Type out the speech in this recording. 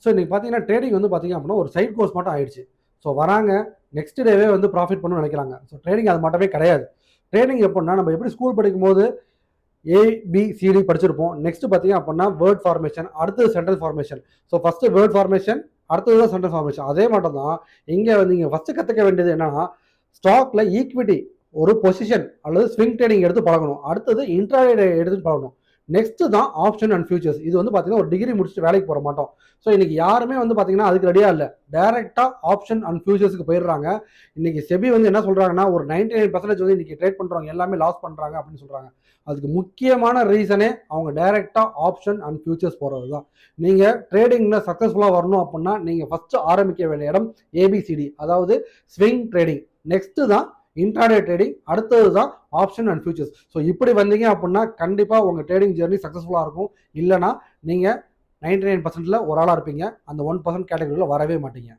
So இன்றைக்கி பார்த்தீங்கன்னா trading வந்து பார்த்தீங்க அப்படின்னா ஒரு சைட் கோர்ஸ் மட்டும் ஆயிடுச்சு. ஸோ வராங்க நெக்ஸ்ட் டேவே வந்து ப்ராஃபிட் பண்ணணும்னு நினைக்கிறாங்க. ஸோ ட்ரேடிங் அது மட்டுமே கிடையாது. ட்ரேடிங் எப்படின்னா நம்ம எப்படி ஸ்கூல் படிக்கும்போது ABCD படிச்சிருப்போம். நெக்ஸ்ட் பார்த்தீங்க அப்படின்னா வேர்ட் ஃபார்மேஷன், அடுத்தது sentence formation. So first word formation, அடுத்தது தான் சென்டென்ஸ் ஃபார்மேஷன். அதே மட்டும் தான் இங்கே வந்து நீங்கள் ஃபஸ்ட்டு கற்றுக்க வேண்டியது என்னன்னா, ஸ்டாக்ல ஈக்விட்டி ஒரு பொசிஷன் அல்லது ஸ்விங் ட்ரேடிங் எடுத்து பழகணும். அடுத்தது இன்ட்ராடே எடுத்து பழகணும். நெக்ஸ்ட் தான் ஆப்ஷன் அண்ட் ஃபியூச்சர்ஸ். இது வந்து பார்த்தீங்கன்னா ஒரு டிகிரி முடிச்சுட்டு வேலைக்கு போக மாட்டோம். ஸோ இன்னைக்கு யாருமே வந்து பார்த்தீங்கன்னா அதுக்கு ரெடியா இல்லை. டைரக்டா ஆப்ஷன் அண்ட் ஃபியூச்சர்ஸ்க்கு போயிடுறாங்க. இன்னைக்கு செபி வந்து என்ன சொல்றாங்கன்னா ஒரு 99% வந்து இன்னைக்கு ட்ரேட் பண்றவங்க எல்லாமே லாஸ் பண்றாங்க அப்படின்னு சொல்றாங்க. அதுக்கு முக்கியமான ரீசனே அவங்க டைரக்டா ஆப்ஷன் அண்ட் ஃபியூச்சர்ஸ் போறது தான். நீங்க ட்ரேடிங்ல சக்சஸ்ஃபுல்லா வரணும் அப்படின்னா நீங்க ஃபர்ஸ்ட் ஆரம்பிக்க வேண்டிய இடம் ABCD, அதாவது ஸ்விங் ட்ரேடிங். நெக்ஸ்ட் தான் இன்ட்ராடே ட்ரேடிங், அடுத்தது தான் ஆப்ஷன் அண்ட் ஃபியூச்சர்ஸ். ஸோ இப்படி வந்தீங்க அப்படின்னா கண்டிப்பாக உங்கள் ட்ரேடிங் ஜெர்னி சக்ஸஸ்ஃபுல்லாக இருக்கும். இல்லைனா நீங்கள் 99%ல் ஒரு ஆளாக இருப்பீங்க. அந்த 1% கேட்டகரியில் வரவே மாட்டீங்க.